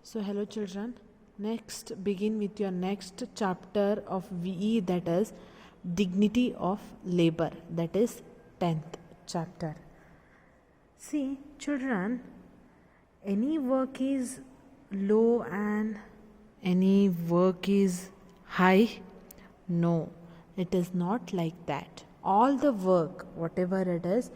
So hello children, next begin with your next chapter of VE, that is dignity of labor, that is 10th chapter. See children, any work is low and any work is high? No, it is not like that. All the work, whatever it is,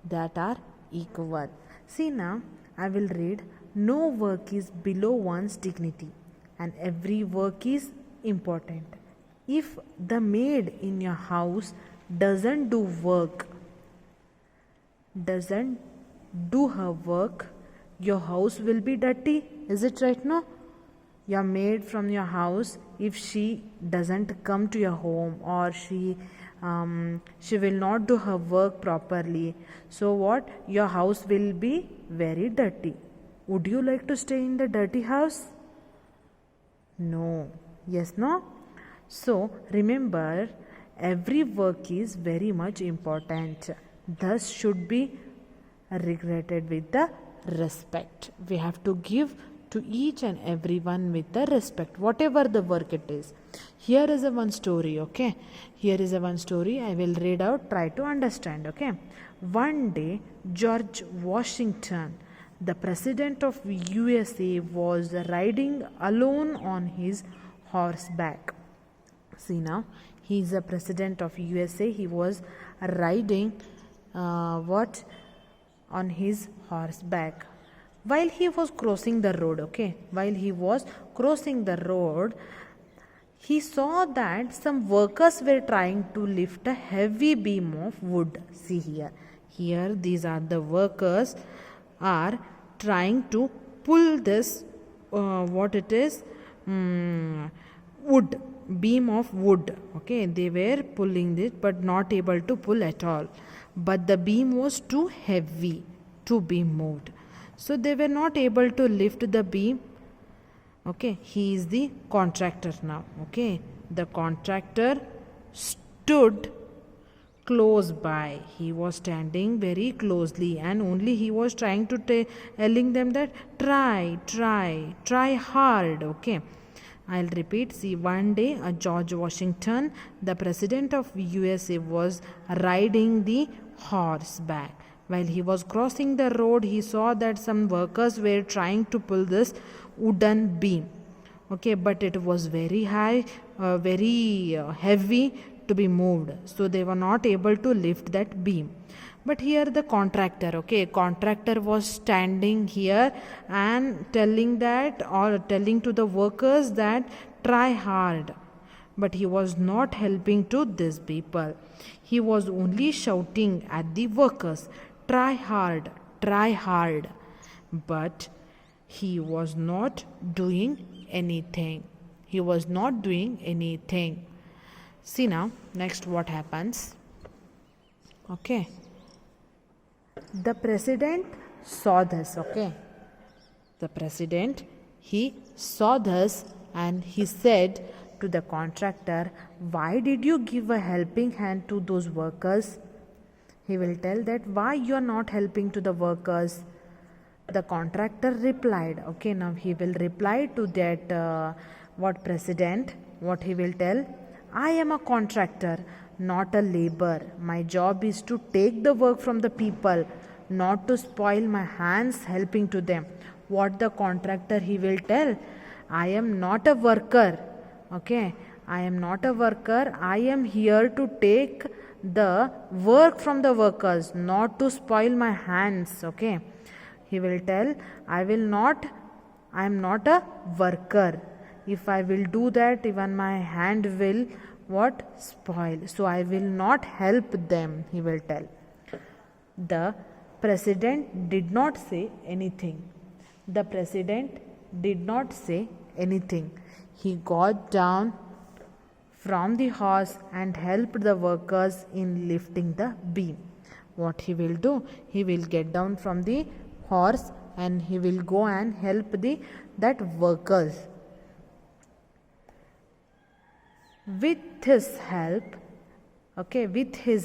that are equal. See now, I will read. No work is below one's dignity, and every work is important. If the maid in your house doesn't do her work, your house will be dirty. Is it right? No? Your maid from your house, if she doesn't come to your home, or she will not do her work properly, so what? Your house will be very dirty. Would you like to stay in the dirty house? No. Yes, no? So remember, every work is very much important, thus should be regarded with the respect. We have to give to each and everyone with the respect, whatever the work it is. Here is a one story, okay? Here is a one story. I will read out, try to understand, okay? One day, George Washington, the president of USA, was riding alone on his horseback. See now, he is the president of USA. He was riding on his horseback. While he was crossing the road, okay, while he was crossing the road, he saw that some workers were trying to lift a heavy beam of wood. See here these are the workers are trying to pull this wood, beam of wood, okay. They were pulling it but not able to pull at all, but the beam was too heavy to be moved, so they were not able to lift the beam. Okay, he is the contractor now. Okay, the contractor stood close by. He was standing very closely, and only he was trying to telling them that try hard. Okay, I'll repeat. See, one day George Washington, the president of USA, was riding the horseback. While he was crossing the road, he saw that some workers were trying to pull this wooden beam. Okay, but it was very high, very heavy to be moved, so they were not able to lift that beam. But here the contractor was standing here and telling to the workers that try hard. But he was not helping to these people. He was only shouting at the workers, try hard. But he was not doing anything. See now, next what happens? Okay. The president saw this, okay. The president, he saw this and he said to the contractor, why did you give a helping hand to those workers? He will tell that why you are not helping to the workers. The contractor replied, okay, now he will reply to that president, what he will tell? I am a contractor, not a labor. My job is to take the work from the people, not to spoil my hands helping to them. What the contractor he will tell? I am not a worker. Okay, I am not a worker. I am here to take the work from the workers, not to spoil my hands. Okay, he will tell, I am not a worker. If I will do that, even my hand will spoil. So I will not help them, he will tell. The president did not say anything. He got down from the horse and helped the workers in lifting the beam. What he will do? He will get down from the horse and he will go and help that workers. With his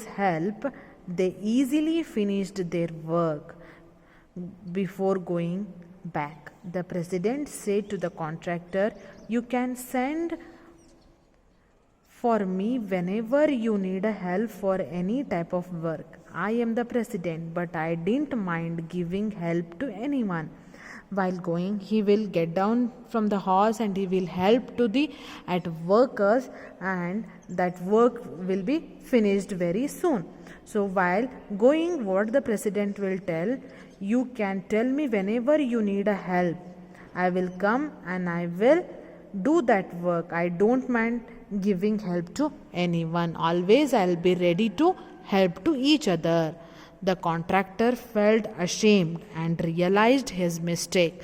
help, they easily finished their work before going back. The president said to the contractor, "You can send for me whenever you need a help for any type of work. I am the president, but I didn't mind giving help to anyone." While going, he will get down from the horse and he will help to the at workers, and that work will be finished very soon. So while going, what the president will tell, "You can tell me whenever you need a help. I will come and I will do that work. I don't mind giving help to anyone. Always I'll be ready to help to each other." The contractor felt ashamed and realized his mistake.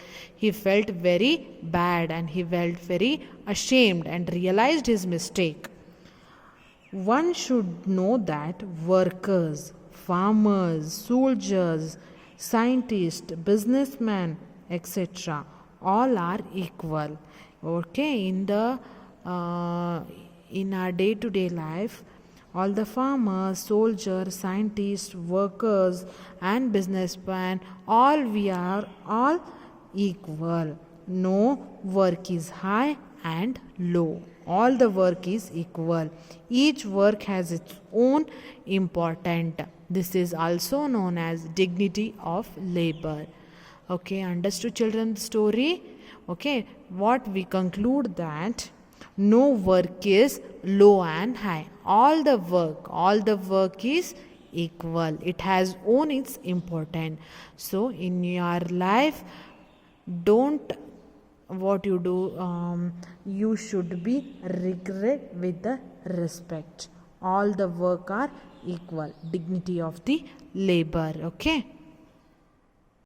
He felt very bad and he felt very ashamed and realized his mistake. One should know that workers, farmers, soldiers, scientists, businessmen, etc., all are equal. Okay, in our day-to-day life, all the farmers, soldiers, scientists, workers, and businessmen, we are all equal. No work is high and low. All the work is equal. Each work has its own importance. This is also known as dignity of labor. Okay, understood children the story? Okay, what we conclude that no work is low and high. All the work is equal. It has own its importance. So in your life, don't what you do, you should be regret with the respect. All the work are equal. Dignity of the labor. Okay.